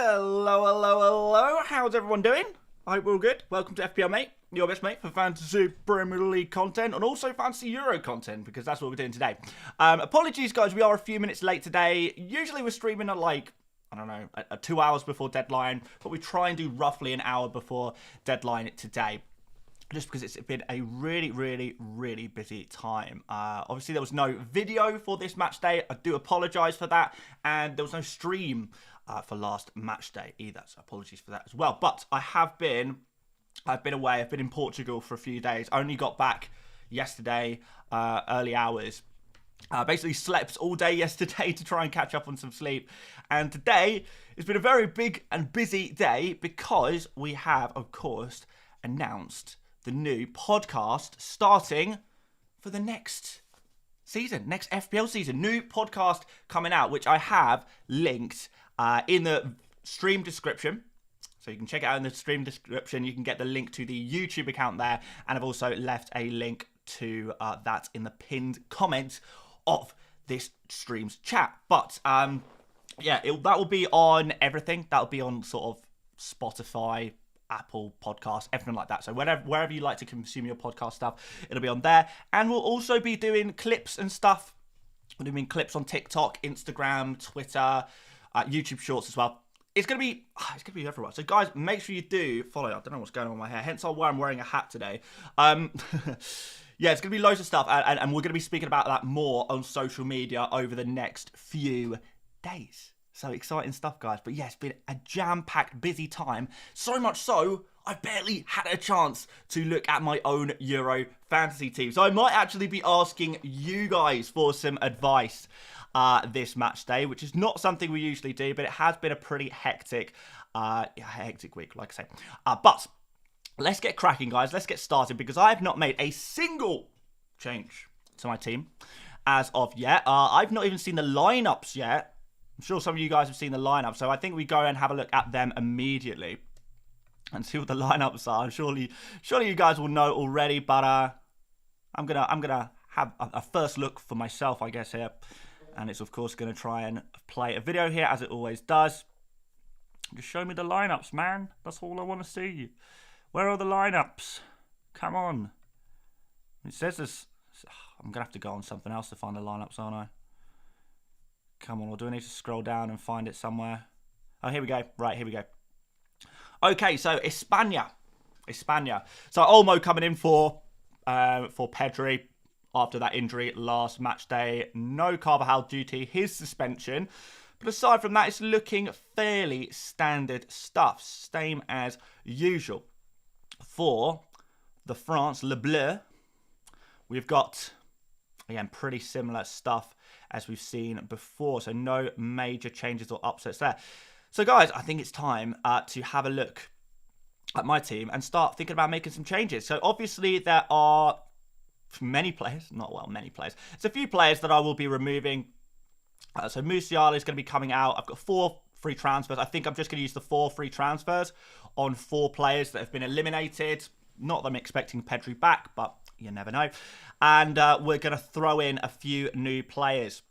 Hello. How's everyone doing? I hope we're all good. Welcome to FPL Mate, your best mate for Fantasy Premier League content and also Fantasy Euro content, because that's what we're doing today. Apologies, guys, we are a few minutes late today. Usually we're streaming at I don't know, 2 hours before deadline, but we try and do roughly an hour before deadline today, just because it's been a really busy time. Obviously, there was no video for this match day. I do apologise for that. And there was no stream for last match day either. So apologies for that as well. But I've been away. I've been in Portugal for a few days. I only got back yesterday, early hours. Basically slept all day yesterday to try and catch up on some sleep. And today has been a very big and busy day because we have, of course, announced the new podcast starting for the next season, next FPL season. New podcast coming out, which I have linked in the stream description. So you can check it out in the stream description. You can get the link to the YouTube account there. And I've also left a link to that in the pinned comment of this stream's chat. But yeah, that will be on everything. That will be on sort of Spotify, Apple Podcasts, everything like that. So wherever you like to consume your podcast stuff, it'll be on there. And we'll also be doing clips and stuff. We're doing clips on TikTok, Instagram, Twitter, YouTube Shorts as well. It's gonna be everywhere. So guys, make sure you do follow. I don't know what's going on with my hair. Hence why I'm wearing a hat today. Yeah, it's gonna be loads of stuff, and we're gonna be speaking about that more on social media over the next few days. So exciting stuff, guys. But yeah, it's been a jam-packed, busy time. So much so, I barely had a chance to look at my own Euro fantasy team. So I might actually be asking you guys for some advice this match day, which is not something we usually do, but it has been a pretty hectic week, like I say. But let's get cracking, guys. Let's get started, because I have not made a single change to my team as of yet. I've not even seen the lineups yet. I'm sure some of you guys have seen the lineup, so I think we go and have a look at them immediately and see what the lineups are. Surely you guys will know already, but I'm gonna have a first look for myself, I guess, here, and it's of course gonna try and play a video here as it always does. Just show me the lineups, man. That's all I want to see. Where are the lineups? Come on. It says this. I'm gonna have to go on something else to find the lineups, aren't I? Come on, or do I need to scroll down and find it somewhere? Oh, here we go. Right, here we go. Okay, so España. So Olmo coming in for Pedri after that injury last match day. No Carvajal due to his suspension. But aside from that, it's looking fairly standard stuff. Same as usual. For the France Le Bleu, we've got, again, pretty similar stuff as we've seen before. So no major changes or upsets there. So guys, I think it's time to have a look at my team and start thinking about making some changes. So obviously there are many players, There's a few players that I will be removing. So Musiala is going to be coming out. I've got 4 free transfers. I think I'm just going to use the 4 free transfers on 4 players that have been eliminated. Not that I'm expecting Pedri back, but you never know. And we're going to throw in a few new players.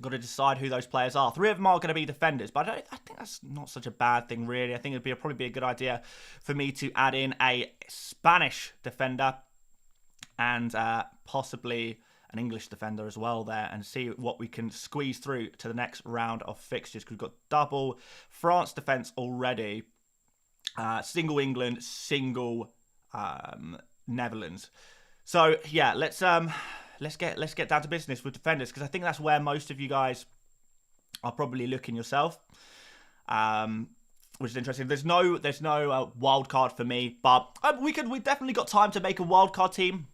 Got to decide who those players are. 3 of them are going to be defenders, but I think that's not such a bad thing, really. I think it'd probably be a good idea for me to add in a Spanish defender and possibly an English defender as well there, and see what we can squeeze through to the next round of fixtures, because we've got double France defence already, single England, single Netherlands. So yeah, let's get down to business with defenders, because I think that's where most of you guys are probably looking yourself, which is interesting. There's no wild card for me, but we definitely got time to make a wild card team.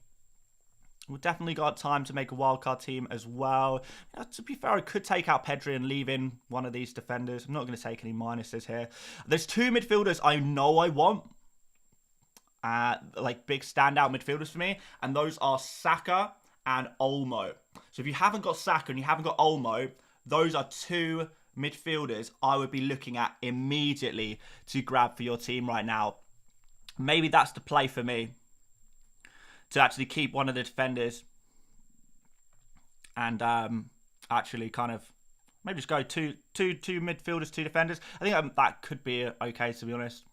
We've definitely got time to make a wildcard team as well. To be fair, I could take out Pedri and leave in one of these defenders. I'm not going to take any minuses here. There's 2 midfielders I know I want. Like big standout midfielders for me. And those are Saka and Olmo. So if you haven't got Saka and you haven't got Olmo, those are 2 midfielders I would be looking at immediately to grab for your team right now. Maybe that's the play for me, to actually keep one of the defenders and actually kind of Maybe just go two midfielders, 2 defenders. I think that could be okay, to be honest.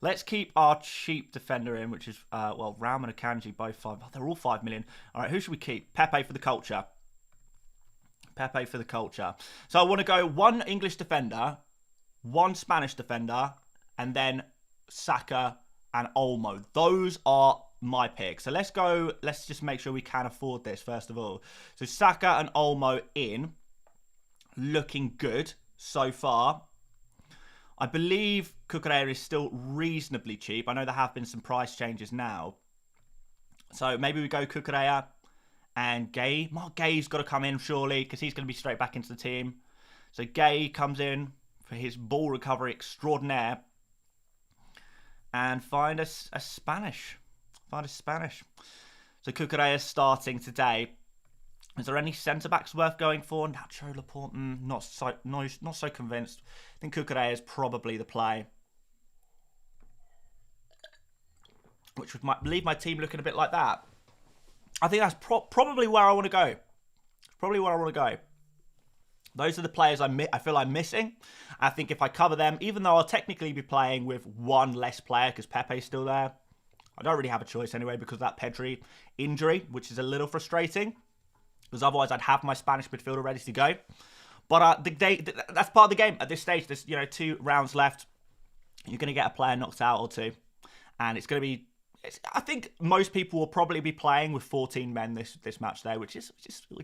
Let's keep our cheap defender in, which is, Raum and Akanji, both 5. Oh, they're all 5 million. All right, who should we keep? Pepe for the culture. Pepe for the culture. So I want to go 1 English defender, 1 Spanish defender, and then Saka and Olmo. Those are my picks. So let's just make sure we can afford this first of all. So Saka and Olmo in, looking good so far. I believe Cucurella is still reasonably cheap. I know there have been some price changes now. So maybe we go Cucurella and Gay. Mark Gay's got to come in surely because he's going to be straight back into the team. So Gay comes in for his ball recovery extraordinaire. And find a Spanish. Find a Spanish. So Cucurella is starting today. Is there any centre-backs worth going for? Nacho, Laporte, not so convinced. I think Cucurella is probably the play. Which would leave my team looking a bit like that. I think that's probably where I want to go. Probably where I want to go. Those are the players I feel I'm missing. I think if I cover them, even though I'll technically be playing with 1 less player because Pepe's still there, I don't really have a choice anyway because of that Pedri injury, which is a little frustrating. Because otherwise I'd have my Spanish midfielder ready to go. But that's part of the game at this stage. There's 2 rounds left. You're going to get a player knocked out or 2. And it's going to be... I think most people will probably be playing with 14 men this match day, which is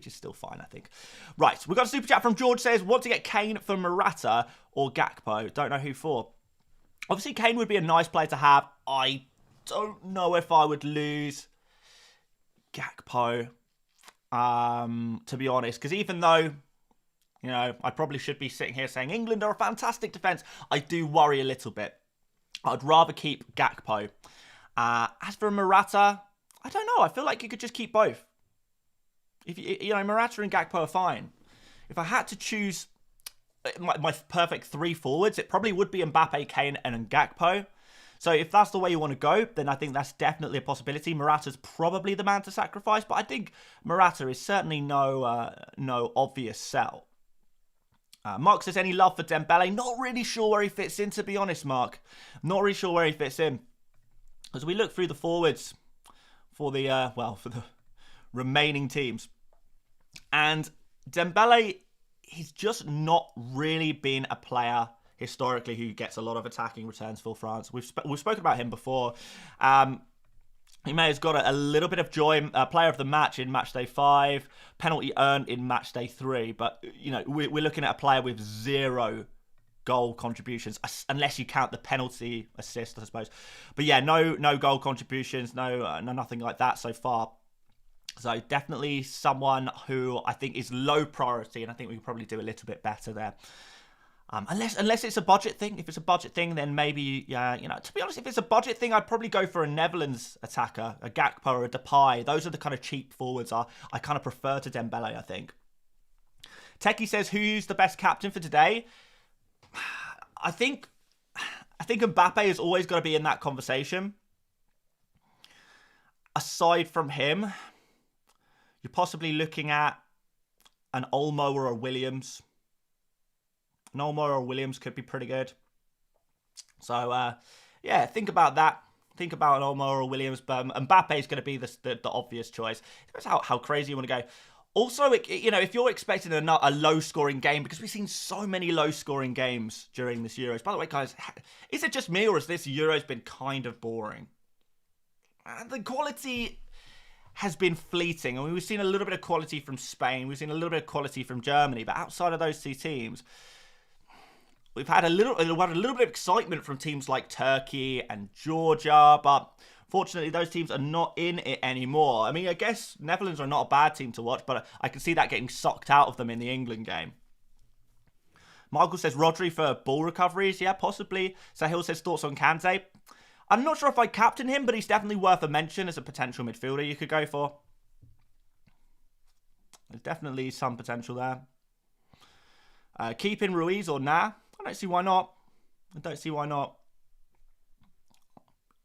still fine, I think. Right, we've got a super chat from George says, want to get Kane for Morata or Gakpo? Don't know who for. Obviously, Kane would be a nice player to have. I don't know if I would lose Gakpo, to be honest. Because even though, I probably should be sitting here saying England are a fantastic defence, I do worry a little bit. I'd rather keep Gakpo. As for Morata, I don't know. I feel like you could just keep both. If Morata and Gakpo are fine. If I had to choose my perfect 3 forwards, it probably would be Mbappe, Kane, and Gakpo. So if that's the way you want to go, then I think that's definitely a possibility. Morata's probably the man to sacrifice, but I think Morata is certainly no obvious sell. Mark says, any love for Dembele? Not really sure where he fits in, to be honest, Mark. Not really sure where he fits in. As we look through the forwards for the remaining teams, and Dembele, he's just not really been a player historically who gets a lot of attacking returns for France. We've spoken about him before. He may have got a little bit of joy, player of the match in matchday 5, penalty earned in matchday 3, but we're looking at a player with 0 goal contributions, unless you count the penalty assist, I suppose. But yeah, no goal contributions, no nothing like that so far. So definitely someone who I think is low priority, and I think we could probably do a little bit better there. Unless it's a budget thing. If it's a budget thing, then maybe, to be honest, if it's a budget thing, I'd probably go for a Netherlands attacker, a Gakpo or a Depay. Those are the kind of cheap forwards I kind of prefer to Dembele, I think. Techie says, who's the best captain for today? I think Mbappe has always got to be in that conversation. Aside from him, you're possibly looking at an Olmo or a Williams. An Olmo or a Williams could be pretty good. So, yeah, think about that. Think about an Olmo or a Williams. But Mbappe is going to be the obvious choice. Depends how crazy you want to go. Also, if you're expecting a low-scoring game, because we've seen so many low-scoring games during this Euros. By the way, guys, is it just me or has this Euros been kind of boring? The quality has been fleeting. I mean, we've seen a little bit of quality from Spain. We've seen a little bit of quality from Germany. But outside of those 2 teams, we've had a little bit of excitement from teams like Turkey and Georgia, but fortunately, those teams are not in it anymore. I mean, I guess Netherlands are not a bad team to watch, but I can see that getting sucked out of them in the England game. Michael says Rodri for ball recoveries. Yeah, possibly. Sahil says thoughts on Kante. I'm not sure if I captain him, but he's definitely worth a mention as a potential midfielder you could go for. There's definitely some potential there. Keeping Ruiz or nah? I don't see why not.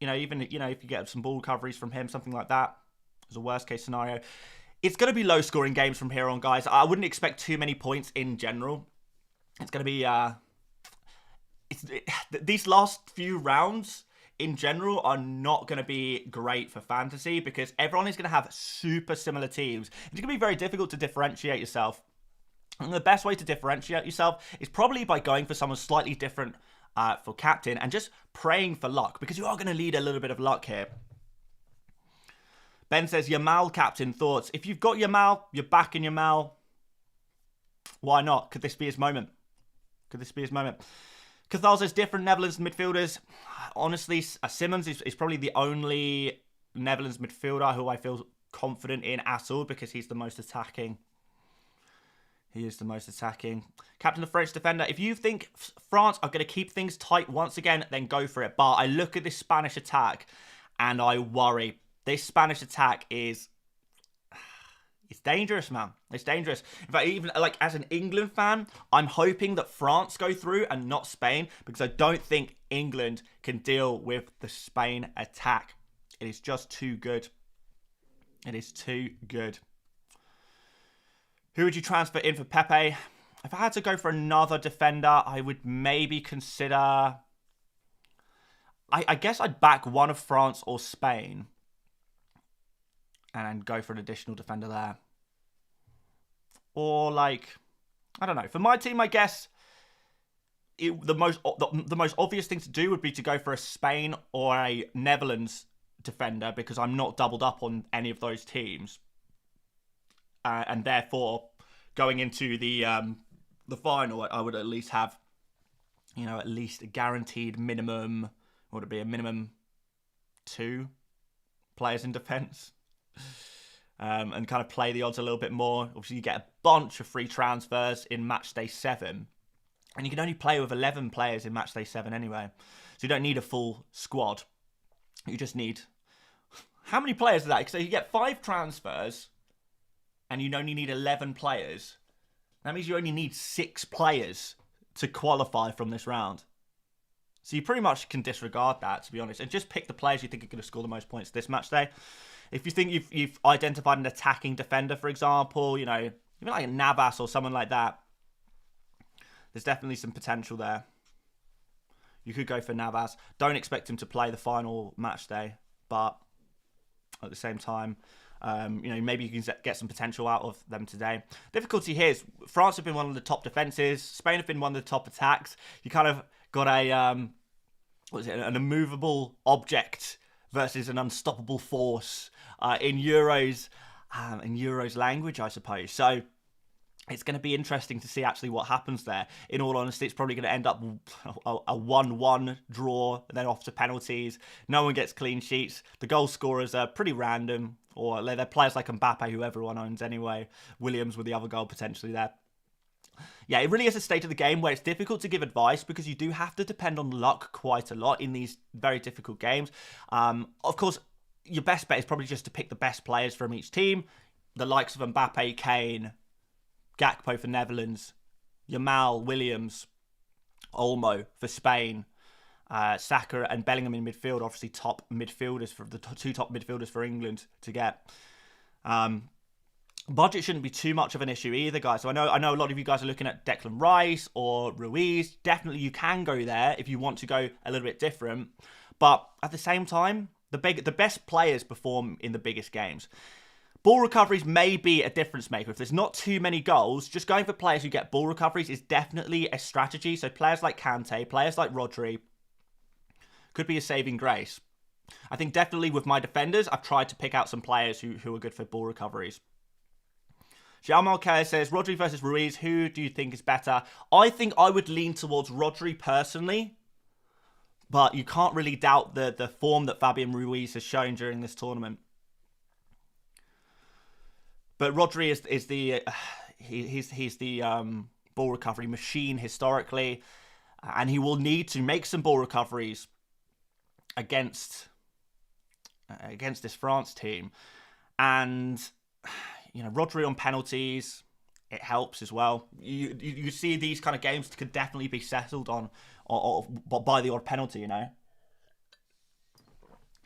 Even if you get some ball recoveries from him, something like that, as a worst case scenario. It's going to be low scoring games from here on, guys. I wouldn't expect too many points in general. it's going to be these last few rounds in general are not going to be great for fantasy because everyone is going to have super similar teams. It's going to be very difficult to differentiate yourself. And the best way to differentiate yourself is probably by going for someone slightly different for captain and just praying for luck, because you are going to need a little bit of luck here. Ben says, Yamal captain, thoughts? If you've got Yamal, you're backing Yamal. Why not? Could this be his moment? Could this be his moment? Cathal says, different Netherlands midfielders. Honestly, Simmons is probably the only Netherlands midfielder who I feel confident in at all, because he's the most attacking. He is the most attacking. Captain of French defender. If you think France are going to keep things tight once again, then go for it. But I look at this Spanish attack and I worry. This Spanish attack is... It's dangerous, man. It's dangerous. In fact, even like as an England fan, I'm hoping that France go through and not Spain, because I don't think England can deal with the Spain attack. It is just too good. It is too good. Who would you transfer in for Pepe? If I had to go for another defender, I would maybe consider... I guess I'd back one of France or Spain and go for an additional defender there. Or like, I don't know. For my team, I guess the most obvious thing to do would be to go for a Spain or a Netherlands defender, because I'm not doubled up on any of those teams. And therefore, going into the final, I would at least have, at least a guaranteed minimum. Would it be a minimum 2 players in defence? And kind of play the odds a little bit more. Obviously, you get a bunch of free transfers in Matchday 7. And you can only play with 11 players in Matchday 7 anyway. So you don't need a full squad. You just need... How many players is that? So you get 5 transfers and you only need 11 players. That means you only need 6 players to qualify from this round. So you pretty much can disregard that, to be honest, and just pick the players you think are going to score the most points this match day. If you think you've identified an attacking defender, for example, even like a Navas or someone like that, there's definitely some potential there. You could go for Navas. Don't expect him to play the final match day, but at the same time, maybe you can get some potential out of them today. Difficulty here is France have been one of the top defenses. Spain have been one of the top attacks. You kind of got an immovable object versus an unstoppable force in Euros language, I suppose. So it's going to be interesting to see actually what happens there. In all honesty, it's probably going to end up a 1-1 draw, then off to penalties. No one gets clean sheets. The goal scorers are pretty random, or they're players like Mbappe, who everyone owns anyway. Williams with the other goal potentially there. Yeah, it really is a state of the game where it's difficult to give advice, because you do have to depend on luck quite a lot in these very difficult games. Of course, your best bet is probably just to pick the best players from each team. The likes of Mbappe, Kane, Gakpo for Netherlands, Yamal, Williams, Olmo for Spain, Saka and Bellingham in midfield, obviously top midfielders for the 2 top midfielders for England to get. Budget shouldn't be too much of an issue either, guys. So I know a lot of you guys are looking at Declan Rice or Ruiz. Definitely you can go there if you want to go a little bit different. But at the same time, the best players perform in the biggest games. Ball recoveries may be a difference maker. If there's not too many goals, just going for players who get ball recoveries is definitely a strategy. So players like Kante, players like Rodri could be a saving grace. I think definitely with my defenders, I've tried to pick out some players who are good for ball recoveries. Jamal Kerr says, Rodri versus Ruiz, who do you think is better? I think I would lean towards Rodri personally, but you can't really doubt the form that Fabian Ruiz has shown during this tournament. But Rodri is the he's the ball recovery machine historically, and he will need to make some ball recoveries against this France team, and Rodri on penalties, it helps as well. You see these kind of games could definitely be settled on or by the odd penalty.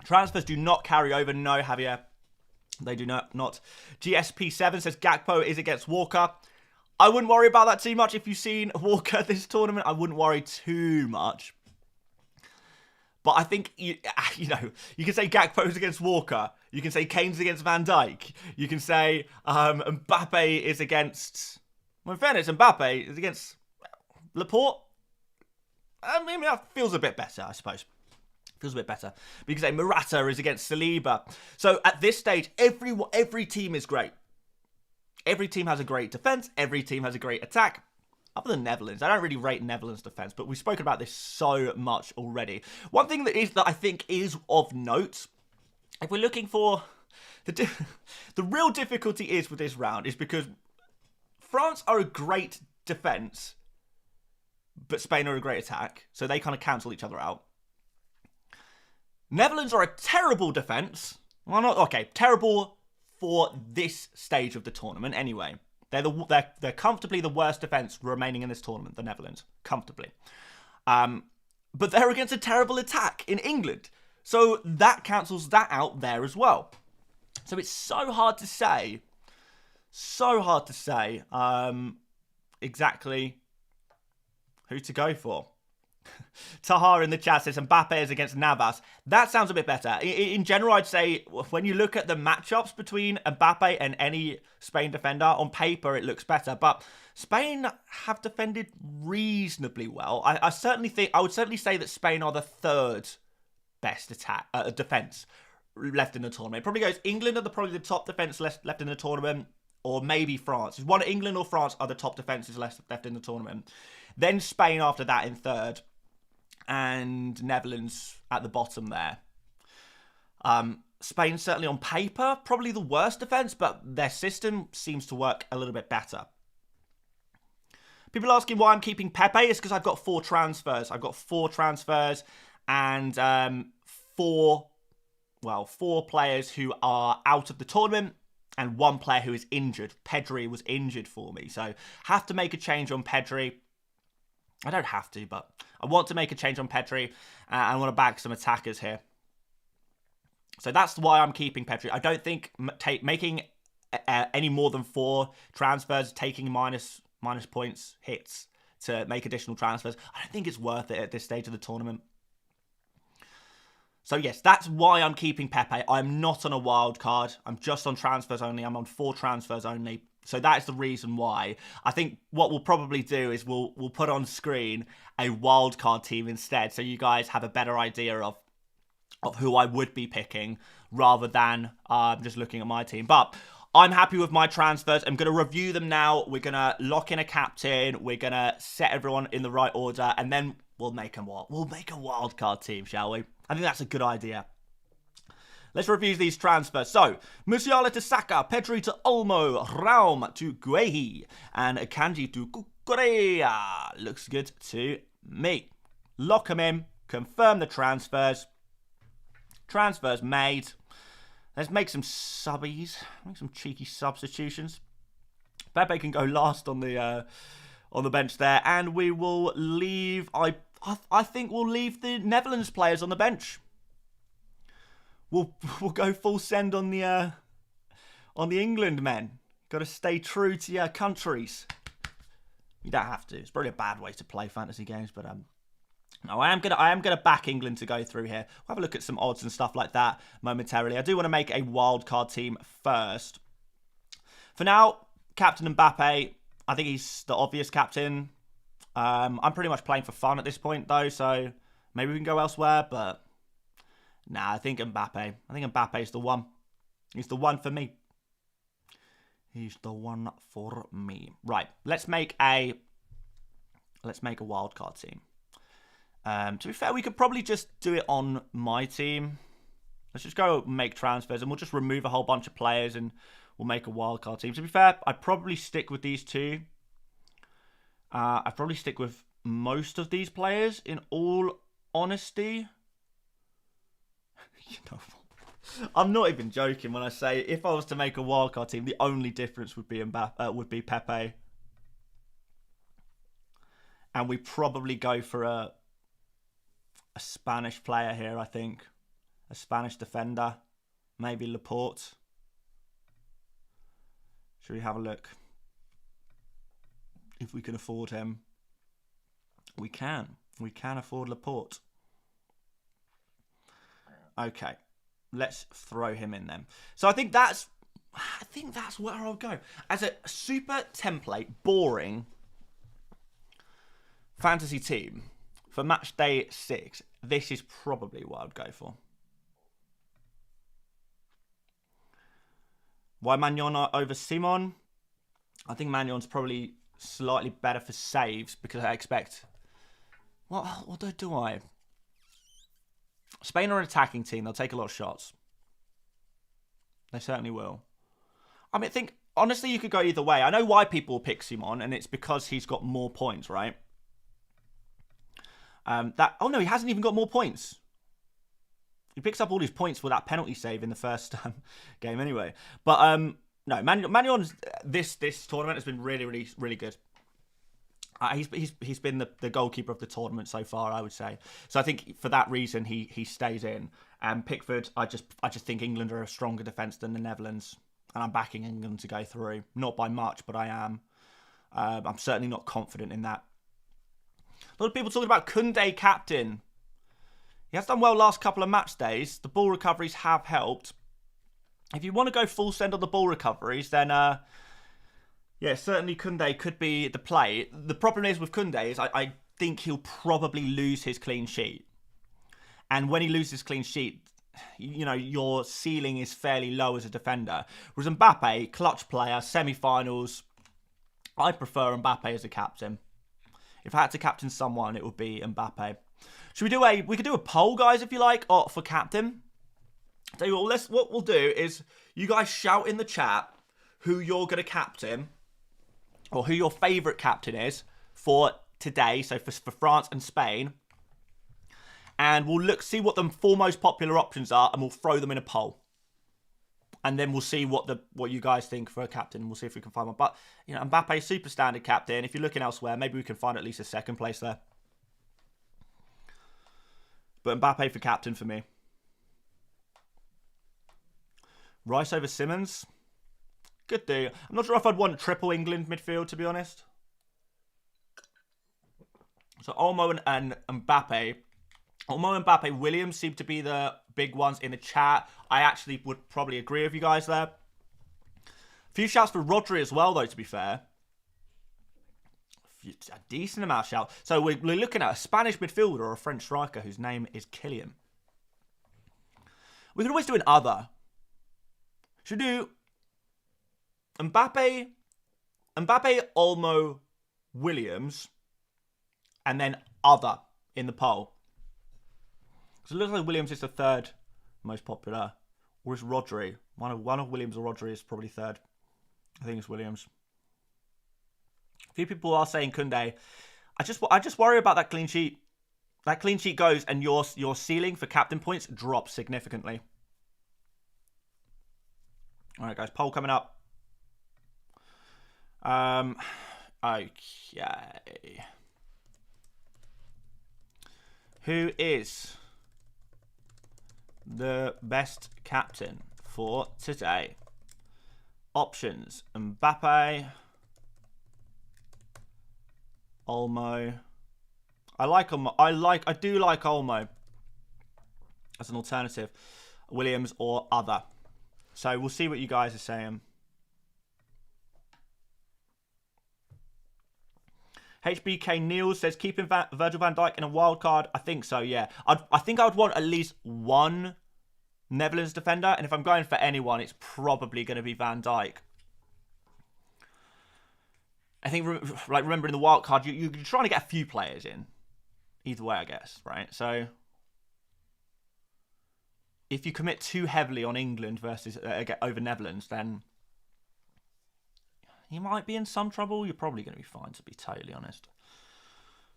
Transfers do not carry over. No, Javier. They do not. GSP7 says Gakpo is against Walker. I wouldn't worry about that too much. If you've seen Walker this tournament, I wouldn't worry too much. But I think, you know, you can say Gakpo's against Walker. You can say Kane's against Van Dijk. You can say Mbappe is against... Well, in fairness, Mbappe is against Laporte. I mean, that feels a bit better, I suppose. Feels a bit better. But you can say Morata is against Saliba. So at this stage, every team is great. Every team has a great defence. Every team has a great attack. Other than Netherlands. I don't really rate Netherlands defence, but we've spoken about this so much already. One thing that I think is of note, if we're looking for... The real difficulty is with this round is because France are a great defence, but Spain are a great attack, so they kind of cancel each other out. Netherlands are a terrible defence. Well, not... Okay, terrible for this stage of the tournament anyway. They're comfortably the worst defence remaining in this tournament, the Netherlands. Comfortably. But they're against a terrible attack in England. So that cancels that out there as well. So it's so hard to say. Exactly who to go for. Tahar in the chat says Mbappe is against Navas. That sounds a bit better. In general, I'd say when you look at the matchups between Mbappe and any Spain defender, on paper it looks better. But Spain have defended reasonably well. I would certainly say that Spain are the third best defense left in the tournament. It probably goes England are probably the top defense left in the tournament, or maybe France. One England or France are the top defenses left in the tournament. Then Spain after that in third. And Netherlands at the bottom there. Spain certainly on paper, probably the worst defence, but their system seems to work a little bit better. People asking why I'm keeping Pepe. It's because I've got 4 transfers. I've got 4 transfers and 4 players who are out of the tournament and 1 player who is injured. Pedri was injured for me, so have to make a change on Pedri. I don't have to, but I want to make a change on Pedri. I want to back some attackers here. So that's why I'm keeping Pedri. I don't think making any more than 4 transfers, taking minus points hits to make additional transfers, I don't think it's worth it at this stage of the tournament. So yes, that's why I'm keeping Pepe. I'm not on a wild card. I'm just on transfers only. I'm on 4 transfers only. So that is the reason why. I think what we'll probably do is we'll put on screen a wildcard team instead, so you guys have a better idea of who I would be picking rather than just looking at my team. But I'm happy with my transfers. I'm going to review them now. We're going to lock in a captain. We're going to set everyone in the right order, and then we'll make a wildcard team, shall we? I think that's a good idea. Let's review these transfers. So, Musiala to Saka, Pedri to Olmo, Raum to Guehi, and Akanji to Kukurea. Looks good to me. Lock them in, confirm the transfers. Transfers made. Let's make some subbies, make some cheeky substitutions. Pepe can go last on the bench there, and we will leave. I think we'll leave the Netherlands players on the bench. We'll go full send on the England men. Got to stay true to your countries. You don't have to. It's probably a bad way to play fantasy games, but no, I am gonna back England to go through here. We'll have a look at some odds and stuff like that momentarily. I do want to make a wildcard team first. For now, Captain Mbappe. I think he's the obvious captain. I'm pretty much playing for fun at this point though, so maybe we can go elsewhere, but. Nah, I think Mbappe. I think Mbappe is the one. He's the one for me. He's the one for me. Right, let's make a wildcard team. To be fair, we could probably just do it on my team. Let's just go make transfers and we'll just remove a whole bunch of players and we'll make a wildcard team. To be fair, I'd probably stick with these 2. I'd probably stick with most of these players in all honesty. You know, I'm not even joking when I say if I was to make a wildcard team, the only difference would be Pepe, and we probably go for a Spanish player here. I think a Spanish defender, maybe Laporte. Should we have a look? If we can afford him, we can. We can afford Laporte. Okay, let's throw him in then. So I think that's where I'll go. As a super template, boring fantasy team for match day 6, this is probably what I'd go for. Why Magnon over Simon? I think Magnon's probably slightly better for saves because I expect... What do I? Spain are an attacking team. They'll take a lot of shots. They certainly will. I mean, honestly, you could go either way. I know why people pick Simon, and it's because he's got more points, right? Oh no, he hasn't even got more points. He picks up all his points for that penalty save in the first game anyway. But no, Magnon's this tournament has been really, really, really good. He's been the goalkeeper of the tournament so far, I would say. So I think for that reason he stays in. And Pickford, I just think England are a stronger defence than the Netherlands, and I'm backing England to go through. Not by much, but I am. I'm certainly not confident in that. A lot of people talking about Koundé captain. He has done well last couple of match days. The ball recoveries have helped. If you want to go full send on the ball recoveries, then yeah, certainly Koundé could be the play. The problem is with Koundé is I think he'll probably lose his clean sheet. And when he loses clean sheet, you know, your ceiling is fairly low as a defender. Whereas Mbappe, clutch player, semi-finals, I prefer Mbappe as a captain. If I had to captain someone, it would be Mbappe. Should we could do a poll, guys, if you like, for captain. Tell you what we'll do is you guys shout in the chat who you're going to captain, or who your favourite captain is for today, so for France and Spain. And we'll see what the 4 most popular options are, and we'll throw them in a poll. And then we'll see what you guys think for a captain. We'll see if we can find one. But, you know, Mbappe, super standard captain. If you're looking elsewhere, maybe we can find at least a second place there. But Mbappe for captain for me. Rice over Simmons. Good do. I'm not sure if I'd want triple England midfield, to be honest. So Olmo and Mbappe. Olmo, Mbappe, Williams seem to be the big ones in the chat. I actually would probably agree with you guys there. A few shouts for Rodri as well, though, to be fair. A decent amount of shouts. So we're looking at a Spanish midfielder or a French striker whose name is Kylian. We could always do an other. Should we do Mbappe, Olmo, Williams, and then other in the poll. So it looks like Williams is the 3rd most popular. Or is Rodri? One of Williams or Rodri is probably 3rd. I think it's Williams. A few people are saying Koundé. I just worry about that clean sheet. That clean sheet goes and your ceiling for captain points drops significantly. All right, guys. Poll coming up. Okay. Who is the best captain for today? Options: Mbappe, Olmo. I like Olmo. I do like Olmo as an alternative. Williams or other. So we'll see what you guys are saying. HBK Neil says keeping Virgil van Dijk in a wild card. I think so, yeah. I think I would want at least one Netherlands defender, and if I'm going for anyone, it's probably going to be Van Dijk. I think, like, remember in the wild card, you're trying to get a few players in. Either way, I guess, right? So if you commit too heavily on England versus over Netherlands, then you might be in some trouble. You're probably going to be fine, to be totally honest.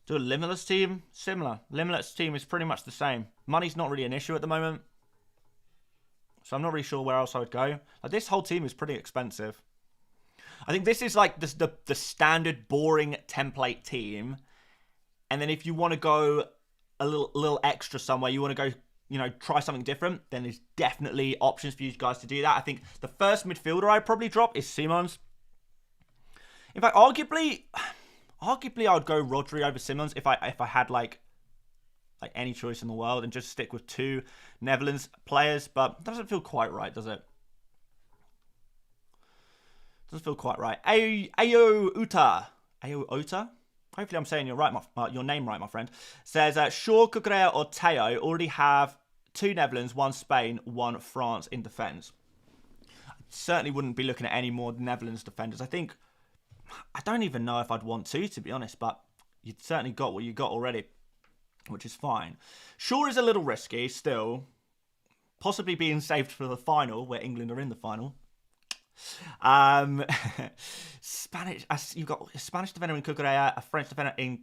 Do a limitless team? Similar. Limitless team is pretty much the same. Money's not really an issue at the moment. So I'm not really sure where else I would go. Like, this whole team is pretty expensive. I think this is like the standard boring template team. And then if you want to go a little extra somewhere, you want to go, you know, try something different, then there's definitely options for you guys to do that. I think the first midfielder I'd probably drop is Simons. In fact, arguably, Arguably, I would go Rodri over Simons if I had like any choice in the world and just stick with 2 Netherlands players. But it doesn't feel quite right, does it? Doesn't feel quite right. Ayo Uta. Hopefully I'm saying your name right, my friend. Says, Shaw, Cucurella or Teo already have 2 Netherlands, 1 Spain, 1 France in defence. I certainly wouldn't be looking at any more Netherlands defenders. I don't even know if I'd want to be honest, but you've certainly got what you got already, which is fine. Shaw is a little risky still, possibly being saved for the final, where England are in the final. Spanish. You've got a Spanish defender in Cucurella, a French defender in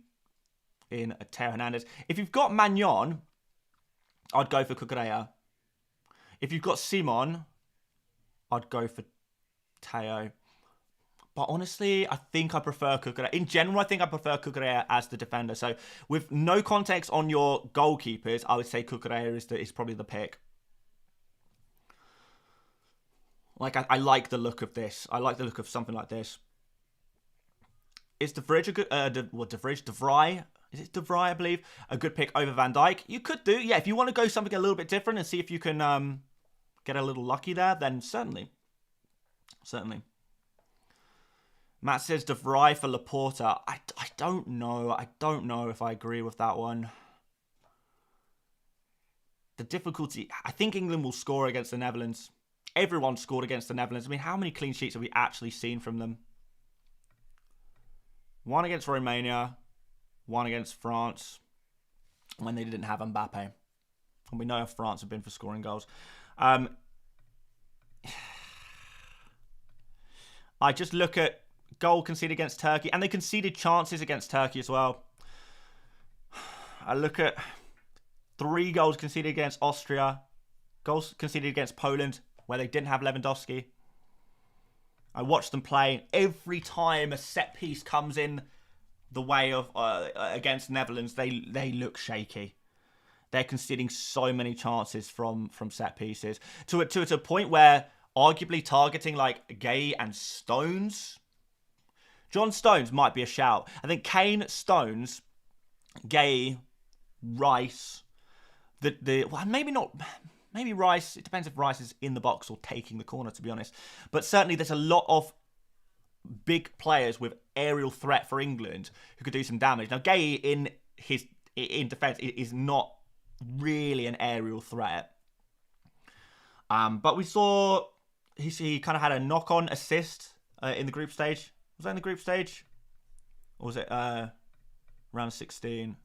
Teo Hernandez. If you've got Magnon, I'd go for Cucurella. If you've got Simon, I'd go for Teo. But honestly, I think I prefer Cucurella. In general, I think I prefer Cucurella as the defender. So with no context on your goalkeepers, I would say Cucurella is probably the pick. Like, I like the look of this. I like the look of something like this. Is De Vrij a good... De Vrij? Is it De Vrij, I believe? A good pick over Van Dijk? You could do. Yeah, if you want to go something a little bit different and see if you can get a little lucky there, then certainly. Certainly. Matt says De Vrij for Laporta. I don't know. I don't know if I agree with that one. The difficulty... I think England will score against the Netherlands. Everyone scored against the Netherlands. I mean, how many clean sheets have we actually seen from them? 1 against Romania, 1 against France, when they didn't have Mbappe. And we know how France have been for scoring goals. I just look at goal conceded against Turkey, and they conceded chances against Turkey as well. I look at 3 goals conceded against Austria, goals conceded against Poland, where they didn't have Lewandowski. I watch them play. Every time a set piece comes in the way of against Netherlands, they look shaky. They're conceding so many chances from set pieces to a point where arguably targeting like Gay and Stones. John Stones might be a shout. I think Kane, Stones, Gay, Rice. Well, maybe not. Maybe Rice, it depends if Rice is in the box or taking the corner, to be honest. But certainly there's a lot of big players with aerial threat for England who could do some damage. Now, Gay in defence is not really an aerial threat. But we saw he kind of had a knock-on assist in the group stage. Was that in the group stage? Or was it round of 16?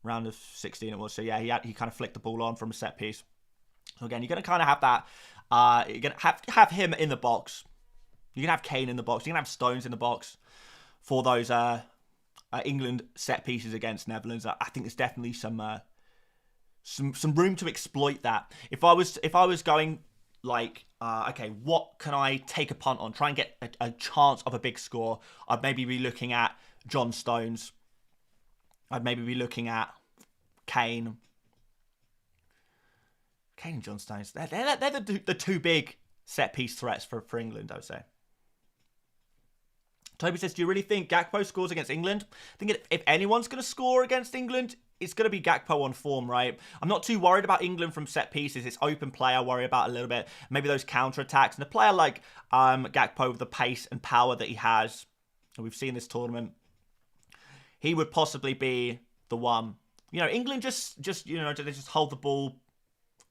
Round of 16 it was. So yeah, he kind of flicked the ball on from a set piece. So again, you're going to kind of have that. You're going to have him in the box. You can have Kane in the box. You can have Stones in the box for those England set pieces against Netherlands. I think there's definitely some room to exploit that. If I was going like, okay, what can I take a punt on? Try and get a chance of a big score. I'd maybe be looking at John Stones. I'd maybe be looking at Kane. Kane and John Stones, they're the 2 big set-piece threats for England, I would say. Toby says, do you really think Gakpo scores against England? I think if anyone's going to score against England, it's going to be Gakpo on form, right? I'm not too worried about England from set pieces. It's open play I worry about a little bit. Maybe those counter-attacks. And a player like Gakpo with the pace and power that he has, and we've seen this tournament, he would possibly be the one. You know, England just they just hold the ball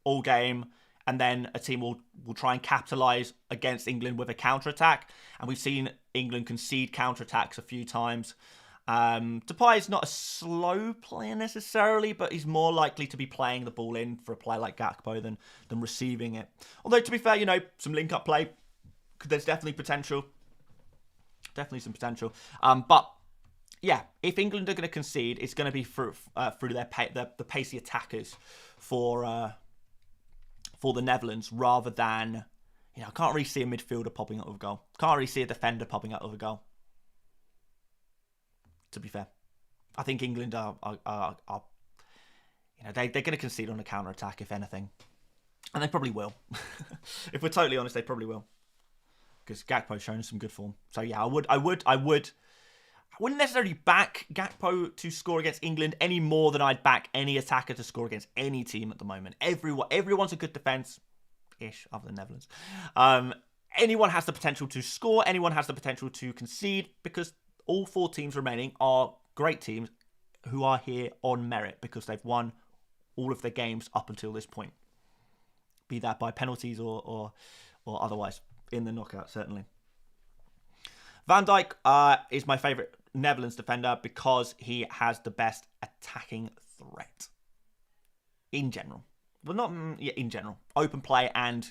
all game, and then a team will try and capitalise against England with a counter-attack. And we've seen England concede counter-attacks a few times. Depay is not a slow player necessarily, but he's more likely to be playing the ball in for a player like Gakpo than receiving it. Although, to be fair, you know, some link-up play, there's definitely potential. Definitely some potential. But, yeah, if England are going to concede, it's going to be through the pacey attackers for the Netherlands, rather than, you know, I can't really see a midfielder popping up with a goal. Can't really see a defender popping up with a goal. To be fair, I think England are you know, they're going to concede on a counter attack if anything, and they probably will. If we're totally honest, they probably will, because Gakpo's shown some good form. So yeah, I would I wouldn't necessarily back Gakpo to score against England any more than I'd back any attacker to score against any team at the moment. Everyone's a good defence-ish, other than Netherlands. Anyone has the potential to score. Anyone has the potential to concede, because all 4 teams remaining are great teams who are here on merit because they've won all of their games up until this point. Be that by penalties or otherwise in the knockout, certainly. Van Dijk is my favourite Netherlands defender because he has the best attacking threat. In general. Well, not in general. Open play and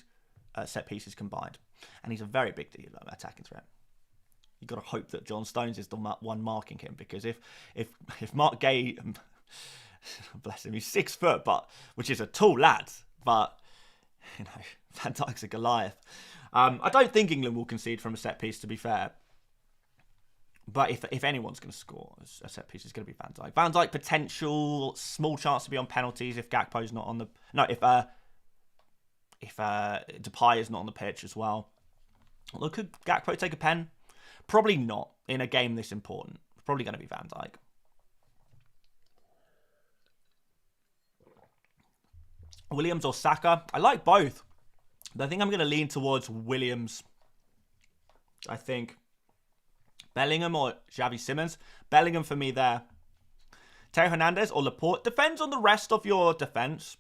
set pieces combined. And he's a very big deal of attacking threat. You've got to hope that John Stones is the one marking him, because if Mark Gay, bless him, he's 6 foot, which is a tall lad, but Van Dijk's a Goliath. I don't think England will concede from a set piece, to be fair. But if anyone's going to score a set piece, it's going to be Van Dijk. Van Dijk potential, small chance to be on penalties if Gakpo's not on the... No, if Depay is not on the pitch as well. Although, could Gakpo take a pen? Probably not in a game this important. It's probably going to be Van Dijk. Williams or Saka? I like both. But I think I'm going to lean towards Williams. I think Bellingham or Xavi Simons. Bellingham for me there. Theo Hernandez or Laporte. Depends on the rest of your defence.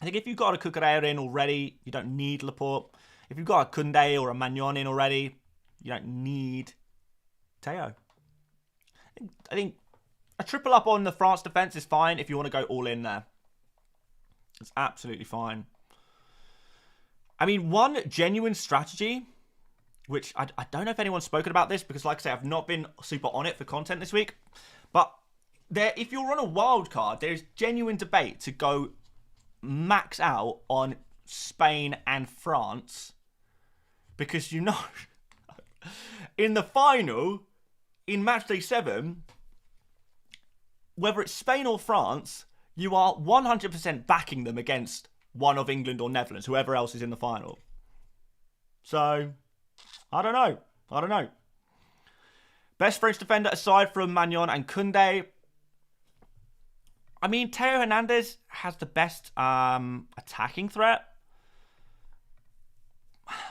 I think if you've got a Cucurella in already, you don't need Laporte. If you've got a Koundé or a Magnon in already, you don't need Theo. I think a triple up on the France defence is fine if you want to go all in there. It's absolutely fine. I mean, one genuine strategy, which I don't know if anyone's spoken about this, because like I say, I've not been super on it for content this week. But if you're on a wild card, there's genuine debate to go max out on Spain and France, because in the final, in matchday 7, whether it's Spain or France, you are 100% backing them against one of England or Netherlands, whoever else is in the final. So, I don't know. Best French defender aside from Magnon and Koundé. I mean, Theo Hernandez has the best attacking threat.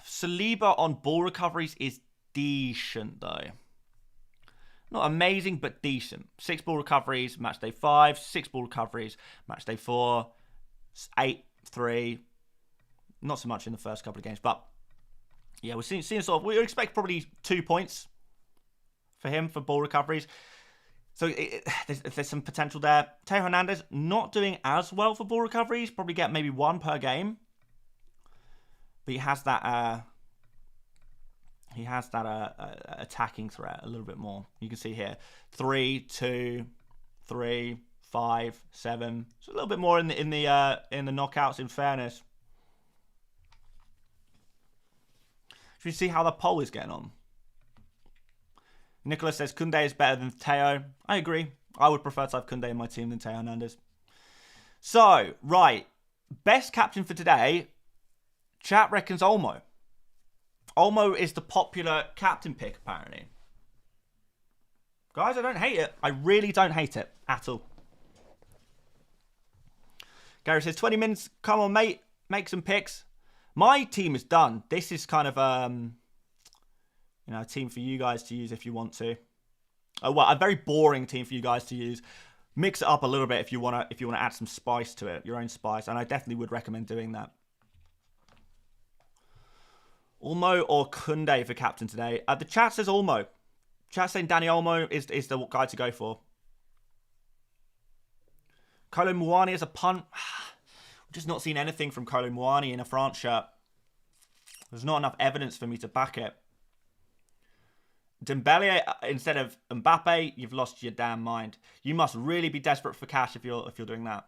Saliba on ball recoveries is decent, though. Not amazing, but decent. 6 ball recoveries, match day 5. 6 ball recoveries, match day 4. 8, 3. Not so much in the first couple of games, but yeah, we're seeing sort of. We expect probably 2 points for him for ball recoveries. So there's some potential there. Theo Hernandez not doing as well for ball recoveries. Probably get maybe 1 per game. But he has that attacking threat a little bit more. You can see here 3, 2, 3, 5, 7. So a little bit more in the knockouts. In fairness, should we see how the poll is getting on? Nicholas says Koundé is better than Theo. I agree. I would prefer to have Koundé in my team than Theo Hernandez. So, right. Best captain for today. Chat reckons Olmo. Olmo is the popular captain pick, apparently. Guys, I don't hate it. I really don't hate it at all. Gary says, 20 minutes. Come on, mate. Make some picks. My team is done. This is kind of a team for you guys to use if you want to. Well, a very boring team for you guys to use. Mix it up a little bit if you want to add some spice to it, your own spice, and I definitely would recommend doing that. Olmo or Koundé for captain today? The chat says Olmo. Chat saying Danny Olmo is the guy to go for. Kolo Muani as a punt. We've just not seen anything from Kolo Muani in a France shirt. There's not enough evidence for me to back it. Dembele instead of Mbappe, you've lost your damn mind. You must really be desperate for cash if you're doing that.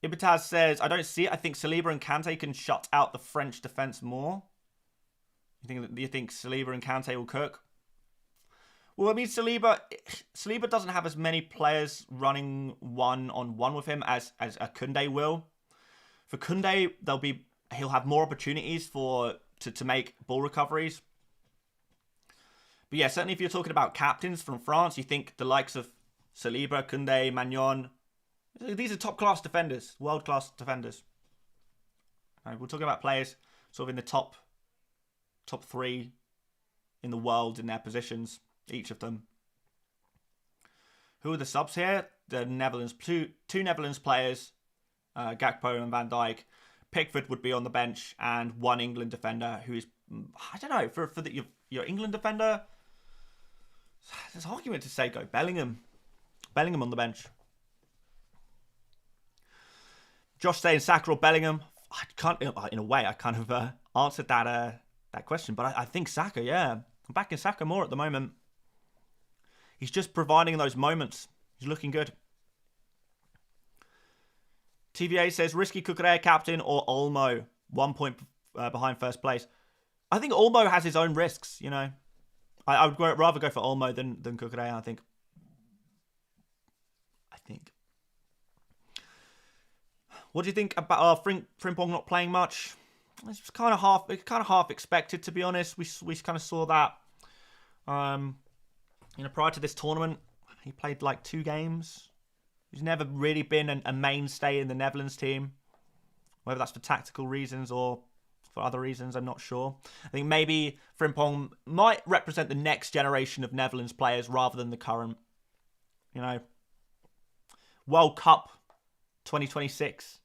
Ibitaz says, I don't see it. I think Saliba and Kante can shut out the French defence more. Do you think Saliba and Kante will cook? Well, I mean, Saliba doesn't have as many players running one-on-one with him as a Koundé will. For Koundé, he'll have more opportunities to make ball recoveries. But yeah, certainly if you're talking about captains from France, you think the likes of Saliba, Koundé, Magnon. These are top-class defenders, world-class defenders. We're talking about players sort of in the top 3 in the world in their positions, each of them. Who are the subs here? The Netherlands, two Netherlands players, Gakpo and Van Dijk. Pickford would be on the bench, and one England defender who is, I don't know, for your England defender, there's an argument to say go Bellingham. Bellingham on the bench. Josh saying Saka or Bellingham. I can't, in a way, I kind of answered that question, but I think Saka, yeah. I'm backing Saka more at the moment. He's just providing those moments. He's looking good. TVA says, risky Cucurella captain or Olmo, 1 point behind first place. I think Olmo has his own risks, you know. I would rather go for Olmo than Cucurella, I think. What do you think about Frimpong not playing much? It's kind of half expected, to be honest. We kind of saw that. Prior to this tournament, he played like 2 games. He's never really been a mainstay in the Netherlands team. Whether that's for tactical reasons or for other reasons, I'm not sure. I think maybe Frimpong might represent the next generation of Netherlands players rather than the current. World Cup 2026.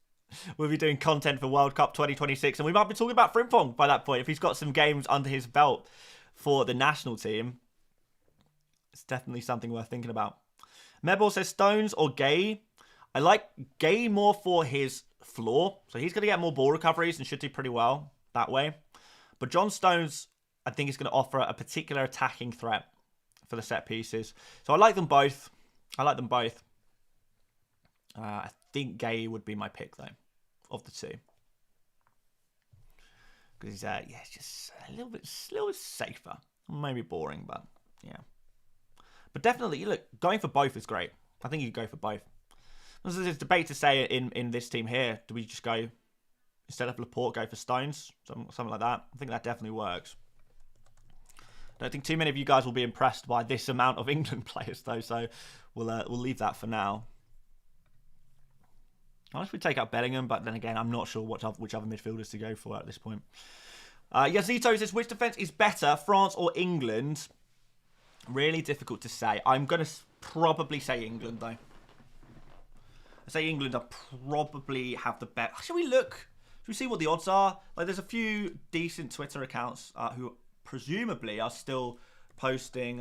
We'll be doing content for World Cup 2026, and we might be talking about Frimpong by that point. If he's got some games under his belt for the national team, it's definitely something worth thinking about. Mebel says Stones or Gay. I like Gay more for his floor, so he's going to get more ball recoveries and should do pretty well that way. But John Stones, I think, is going to offer a particular attacking threat for the set pieces. So I like them both. I think Gay would be my pick, though, of the two. Because he's, it's just a little bit safer. Maybe boring, but yeah. But definitely, look, going for both is great. I think you could go for both. There's a debate to say in this team here. Do we just go, instead of Laporte, go for Stones? Something like that. I think that definitely works. I don't think too many of you guys will be impressed by this amount of England players, though, so we'll leave that for now. Unless we take out Bellingham, but then again, I'm not sure which other midfielders to go for at this point. Yazito says, which defence is better, France or England? Really difficult to say. I'm going to probably say England, though. I say England are probably have the best. Shall we look? Should we see what the odds are? Like, there's a few decent Twitter accounts who presumably are still posting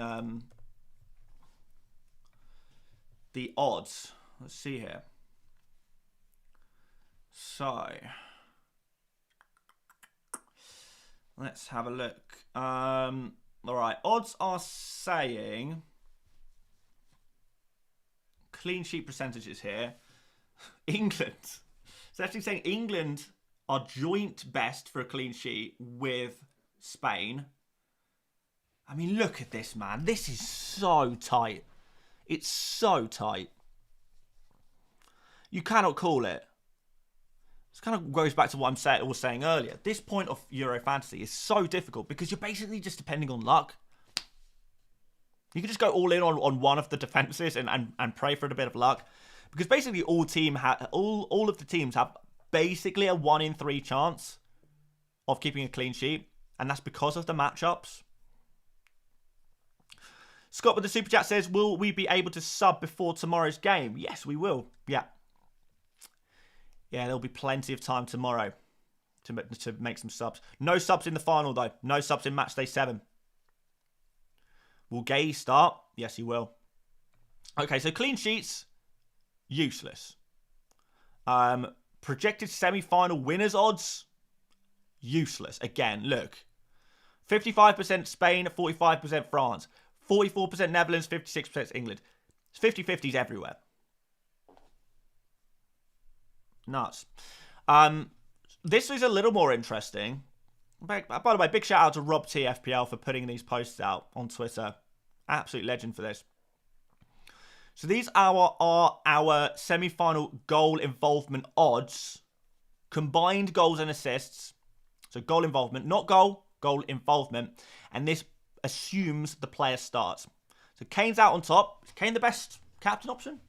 the odds. Let's see here. So, let's have a look. All right, odds are saying clean sheet percentages here. England. It's actually saying England are joint best for a clean sheet with Spain. I mean, look at this, man. This is so tight. It's so tight. You cannot call it. This kind of goes back to what I was saying earlier. This point of Euro Fantasy is so difficult because you're basically just depending on luck. You can just go all in on one of the defenses and pray for a bit of luck. Because basically all of the teams have basically a 1 in 3 chance of keeping a clean sheet. And that's because of the matchups. Scott with the Super Chat says, will we be able to sub before tomorrow's game? Yes, we will. Yeah. Yeah, there'll be plenty of time tomorrow to make some subs. No subs in the final, though. No subs in Matchday 7. Will Gay start? Yes, he will. Okay, so clean sheets, useless. Projected semi-final winners odds, useless. Again, look. 55% Spain, 45% France. 44% Netherlands, 56% England. It's 50-50s everywhere. Nuts. This is a little more interesting. By the way, big shout out to Rob T FPL for putting these posts out on Twitter. Absolute legend for this. So these are our semi-final goal involvement odds. Combined goals and assists. So goal involvement, not goal involvement. And this assumes the player starts. So Kane's out on top. Is Kane the best captain option?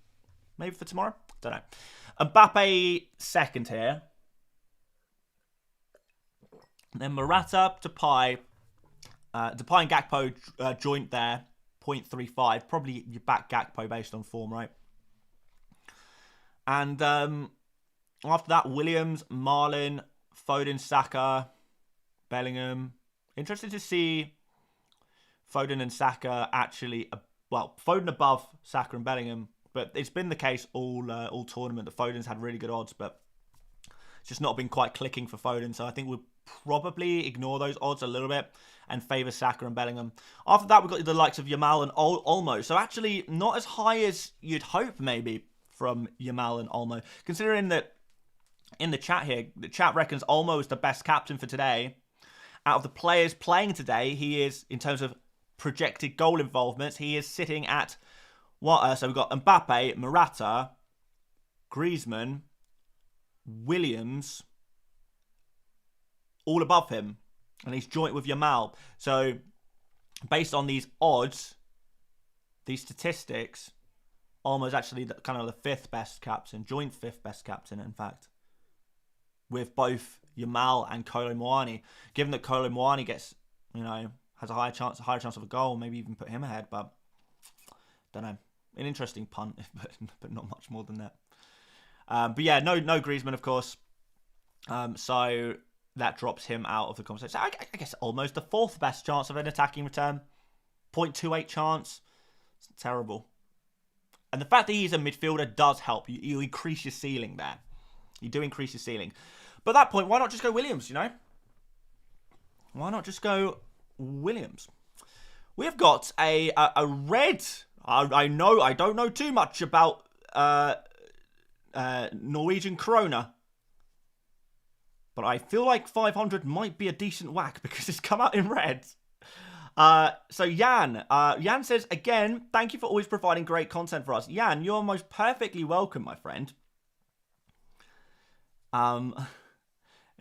Maybe for tomorrow? Don't know. Mbappe second here. Then Morata, Depay. Depay and Gakpo joint there. 0.35. Probably you back Gakpo based on form, right? And after that, Williams, Marlin, Foden, Saka, Bellingham. Interested to see Foden and Saka actually, Foden above Saka and Bellingham. But it's been the case all tournament that Foden's had really good odds, but it's just not been quite clicking for Foden. So I think we'll probably ignore those odds a little bit and favour Saka and Bellingham. After that, we've got the likes of Yamal and Olmo. So actually not as high as you'd hope maybe from Yamal and Olmo. Considering that in the chat here, the chat reckons Olmo is the best captain for today. Out of the players playing today, he is, in terms of projected goal involvements, he is sitting at what? So we've got Mbappe, Morata, Griezmann, Williams, all above him. And he's joint with Yamal. So based on these odds, these statistics, Olmo's actually kind of the fifth best captain, joint fifth best captain, in fact, with both Yamal and Kolo Muani. Given that Kolo Muani gets, has a higher chance of a goal, maybe even put him ahead, but don't know. An interesting punt, but not much more than that. But yeah, no Griezmann, of course. So that drops him out of the conversation. So I guess almost the fourth best chance of an attacking return. 0.28 chance. It's terrible. And the fact that he's a midfielder does help. You increase your ceiling there. You do increase your ceiling. But at that point, why not just go Williams, Why not just go Williams? We have got a red... I don't know too much about Norwegian krona. But I feel like 500 might be a decent whack because it's come out in red. So Jan says, again, thank you for always providing great content for us. Jan, you're most perfectly welcome, my friend. And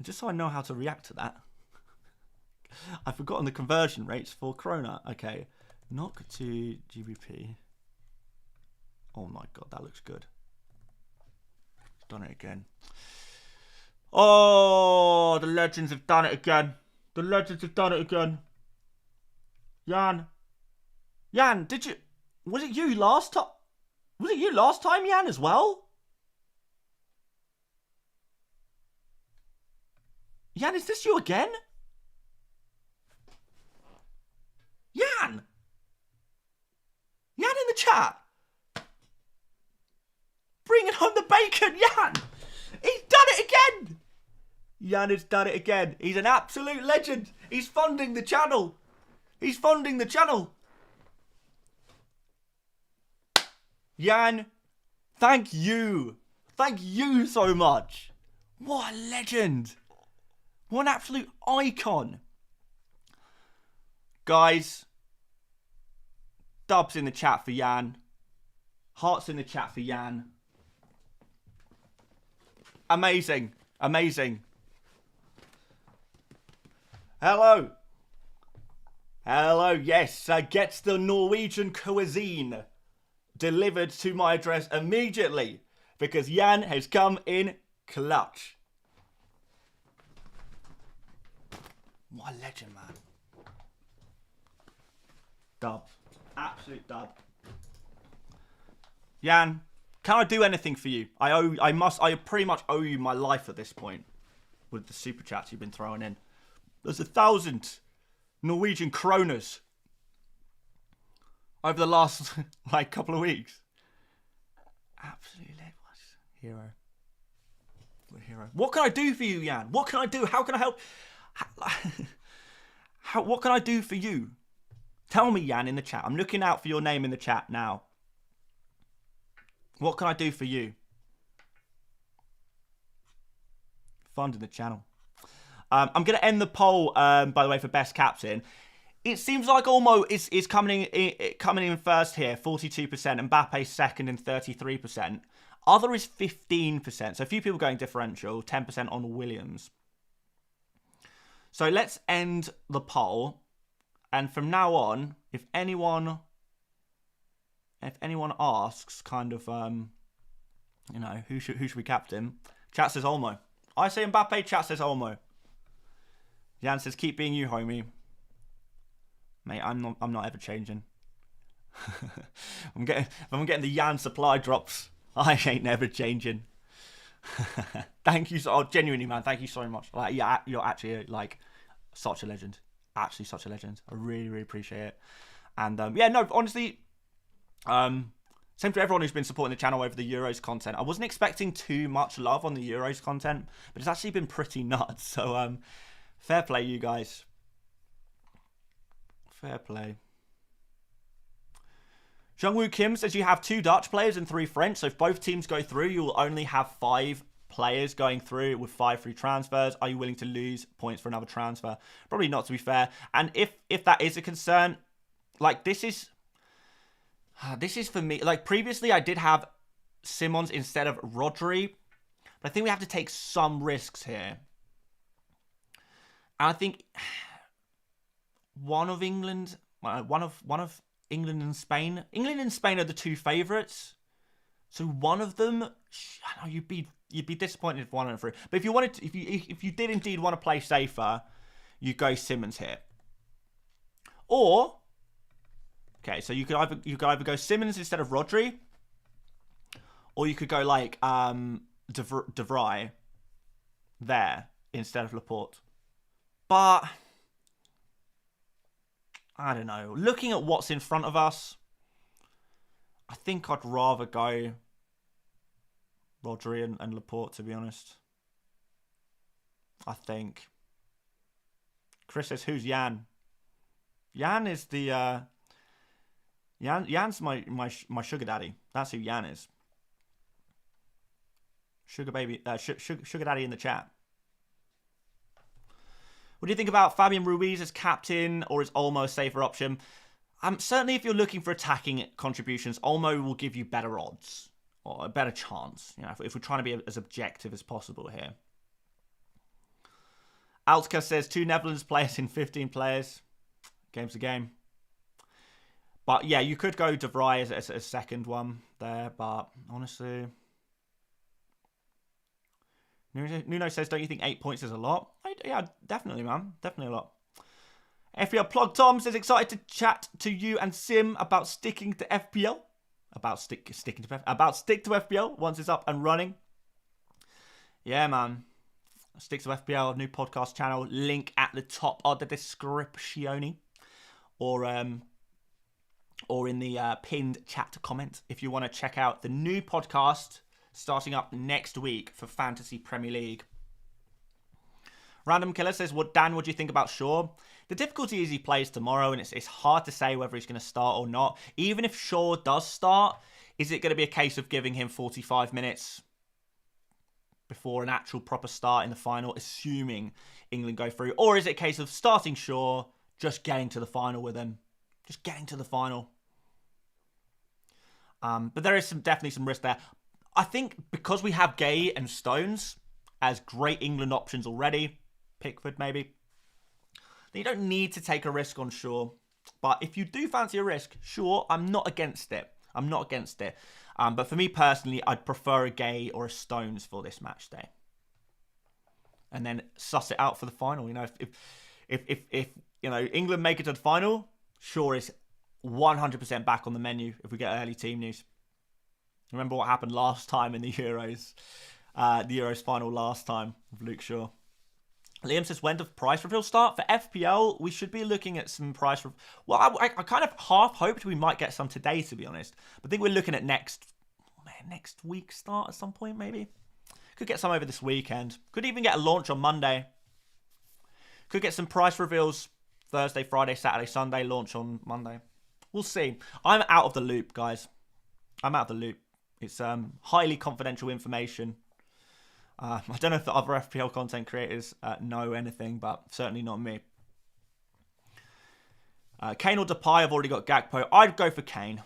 just so I know how to react to that, I've forgotten the conversion rates for krona. Okay, knock to GBP. Oh my god, that looks good. It's done it again. Oh, the legends have done it again. The legends have done it again. Jan, was it you last time? Was it you last time, Jan, as well? Jan, is this you again? Jan in the chat. Bringing home the bacon, Jan. He's done it again. Jan has done it again. He's an absolute legend. He's funding the channel. Jan, thank you. Thank you so much. What a legend. What an absolute icon. Guys, dubs in the chat for Jan. Hearts in the chat for Jan. Amazing. Hello, yes, gets the Norwegian cuisine delivered to my address immediately because Jan has come in clutch. What a legend, man. Dub. Absolute dub. Jan, can I do anything for you? I pretty much owe you my life at this point with the super chats you've been throwing in. There's 1,000 Norwegian kronas over the last couple of weeks. Absolutely hero. What can I do for you, Jan? What can I do? How can I help? What can I do for you? Tell me, Jan, in the chat. I'm looking out for your name in the chat now. What can I do for you? Funding the channel. I'm going to end the poll, by the way, for best captain. It seems like Olmo is coming in first here, 42%. Mbappe second and 33%. Other is 15%. So a few people going differential, 10% on Williams. So let's end the poll. And from now on, if anyone asks, kind of, you know, who should we captain? Chat says Olmo. I say Mbappe. Chat says Olmo. Jan says keep being you, homie. Mate, I'm not ever changing. I'm getting the Jan supply drops. I ain't never changing. Thank you genuinely, man. Thank you so much. Like, yeah, you're actually like such a legend. Absolutely such a legend. I really, really appreciate it. And yeah, no, honestly, same to everyone who's been supporting the channel over the Euros content. I wasn't expecting too much love on the Euros content, but it's actually been pretty nuts. So fair play, you guys. Fair play. Jungwoo Kim says you have 2 Dutch players and 3 French. So if both teams go through, you will only have 5 players going through with 5 free transfers. Are you willing to lose points for another transfer? Probably not, to be fair. And if that is a concern, like this is for me. Like previously, I did have Simons instead of Rodri, but I think we have to take some risks here. And I think one of England and Spain. England and Spain are the 2 favourites. So one of them, I know you'd be disappointed if one went through. But if you wanted to, if you did indeed want to play safer, you go Simons here. Or okay, so you could either go Simons instead of Rodri, or you could go like De Vrij there instead of Laporte. But I don't know. Looking at what's in front of us, I think I'd rather go Rodri and Laporte, to be honest. I think. Chris says, who's Jan? Jan is the... Jan's my sugar daddy. That's who Jan is. Sugar baby... sugar daddy in the chat. What do you think about Fabian Ruiz as captain, or is Olmo a safer option? Certainly if you're looking for attacking contributions, Olmo will give you better odds, or a better chance, you know, if we're trying to be as objective as possible here. Altka says 2 Netherlands players in 15 players. Game's a game. But yeah, you could go De Vrij as a second one there, but honestly... Nuno says, don't you think 8 points is a lot? Yeah, definitely, man. Definitely a lot. FPL Plug Tom says, excited to chat to you and Sim about sticking to FPL. Stick to FPL once it's up and running. Yeah, man. Stick to FPL, new podcast channel. Link at the top of the description. Or in the pinned chat comment if you want to check out the new podcast starting up next week for Fantasy Premier League. Random Killer says, Dan, what do you think about Shaw? The difficulty is he plays tomorrow, and it's hard to say whether he's going to start or not. Even if Shaw does start, is it going to be a case of giving him 45 minutes before an actual proper start in the final, assuming England go through? Or is it a case of starting Shaw, just getting to the final with him? Just getting to the final. But there is definitely some risk there. I think because we have Gay and Stones as great England options already, Pickford maybe, then you don't need to take a risk on Shaw. But if you do fancy a risk, sure, I'm not against it. I'm not against it. But for me personally, I'd prefer a Gay or a Stones for this match day. And then suss it out for the final. You know, if you know, England make it to the final, Shaw is 100% back on the menu if we get early team news. Remember what happened last time in the Euros final last time with Luke Shaw. Liam says, when does price reveal start? For FPL, we should be looking at some price... Well, I kind of half hoped we might get some today, to be honest. But I think we're looking at next week start at some point, maybe. Could get some over this weekend. Could even get a launch on Monday. Could get some price reveals Thursday, Friday, Saturday, Sunday, launch on Monday. We'll see. I'm out of the loop, guys. I'm out of the loop. It's highly confidential information. I don't know if the other FPL content creators know anything, but certainly not me. Kane or Depay? I've already got Gakpo. I'd go for Kane.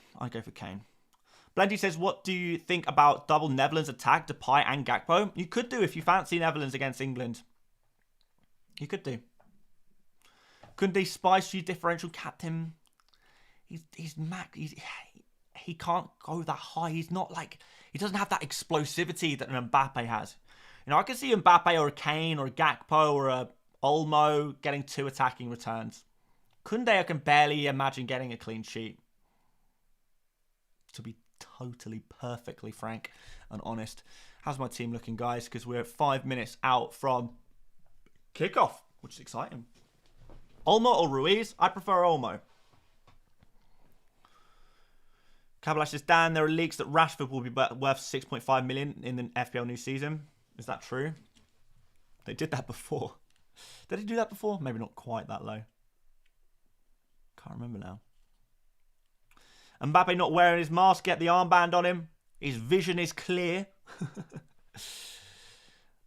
Blendy says, what do you think about double Netherlands attack, Depay and Gakpo? You could do if you fancy Netherlands against England. You could do. Kunde spice you differential captain. He's max. He can't go that high. He's not like, he doesn't have that explosivity that an Mbappe has. You know, I can see Mbappe or a Kane or a Gakpo or a Olmo getting 2 attacking returns. Kunde, I can barely imagine getting a clean sheet. To be totally, perfectly frank and honest. How's my team looking, guys? Because we're 5 minutes out from kickoff, which is exciting. Olmo or Ruiz? I prefer Olmo. Kabalash says, Dan, there are leaks that Rashford will be worth 6.5 million in the FPL new season. Is that true? They did that before. Did they do that before? Maybe not quite that low. Can't remember now. Mbappe not wearing his mask, get the armband on him. His vision is clear.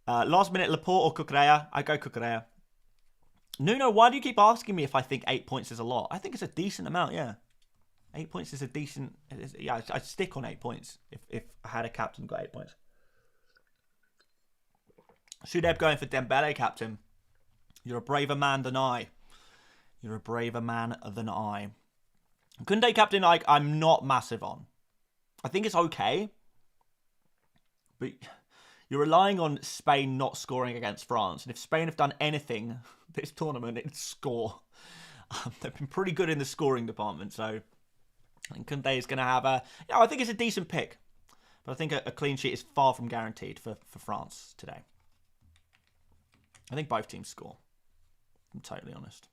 Last minute, Laporte or Cucurella? I go Cucurella. Nuno, why do you keep asking me if I think 8 points is a lot? I think it's a decent amount, yeah. 8 points is a decent... Yeah, I'd stick on 8 points if I had a captain who got 8 points. Shudeb going for Dembele, captain. You're a braver man than I. You're a braver man than I. Kunde, captain, I'm not massive on. I think it's okay. But you're relying on Spain not scoring against France. And if Spain have done anything this tournament, it's score. They've been pretty good in the scoring department, so... I think Kunde is going to have a... Yeah, I think it's a decent pick. But I think a clean sheet is far from guaranteed for France today. I think both teams score. I'm totally honest.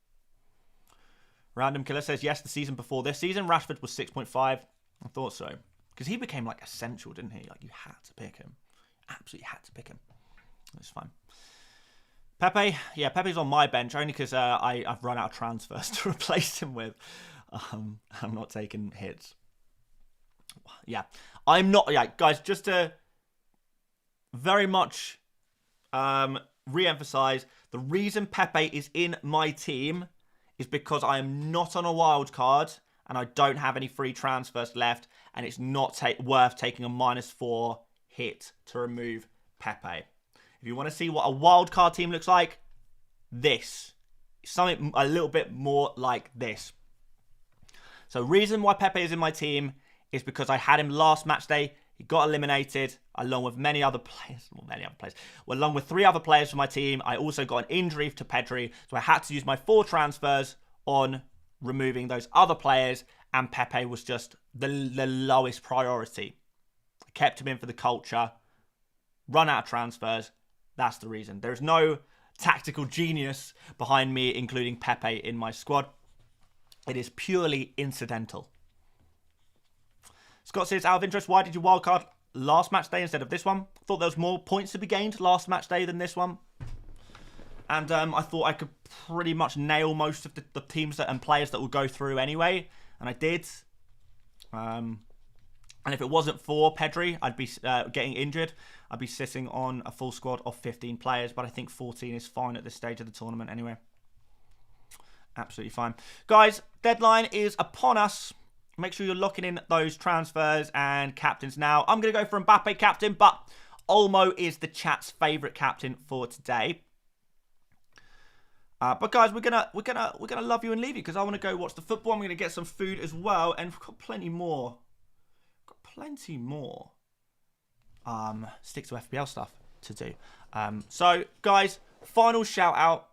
Random Killer says, yes, the season before this season, Rashford was 6.5. I thought so. Because he became, like, essential, didn't he? Like, you had to pick him. Absolutely had to pick him. It's fine. Pepe. Yeah, Pepe's on my bench, only because I've run out of transfers to replace him with. I'm not taking hits. Yeah. I'm not... Yeah, guys, just to very much re-emphasize, the reason Pepe is in my team is because I am not on a wild card and I don't have any free transfers left, and it's not worth taking a -4 hit to remove Pepe. If you want to see what a wild card team looks like, this. Something a little bit more like this. So reason why Pepe is in my team is because I had him last match day. He got eliminated along with many other players. Well, along with 3 other players from my team. I also got an injury to Pedri. So I had to use my 4 transfers on removing those other players. And Pepe was just the lowest priority. I kept him in for the culture. Run out of transfers. That's the reason. There's no tactical genius behind me including Pepe in my squad. It is purely incidental. Scott says, out of interest, why did you wildcard last match day instead of this one? Thought there was more points to be gained last match day than this one. And I thought I could pretty much nail most of the teams and players that will go through anyway. And I did. And if it wasn't for Pedri, I'd be getting injured. I'd be sitting on a full squad of 15 players. But I think 14 is fine at this stage of the tournament anyway. Absolutely fine. Guys, deadline is upon us. Make sure you're locking in those transfers and captains now. I'm going to go for Mbappe captain, but Olmo is the chat's favourite captain for today. But guys, we're gonna love you and leave you because I want to go watch the football. I'm going to get some food as well, and we've got plenty more. Stick to FPL stuff to do. So guys, final shout out.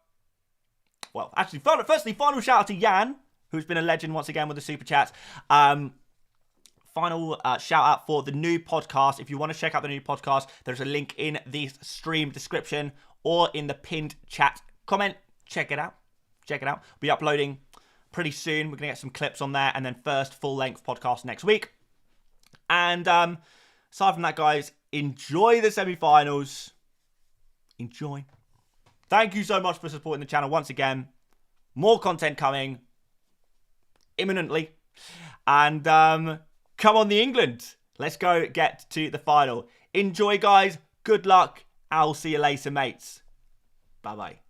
Well, actually, firstly, final shout out to Jan, who's been a legend once again with the super chats. Final shout out for the new podcast. If you want to check out the new podcast, there's a link in the stream description or in the pinned chat comment. Check it out. We'll be uploading pretty soon. We're going to get some clips on there, and then first full-length podcast next week. And aside from that, guys, enjoy the semi-finals. Enjoy. Thank you so much for supporting the channel once again. More content coming imminently. And come on, the England. Let's go get to the final. Enjoy, guys. Good luck. I'll see you later, mates. Bye-bye.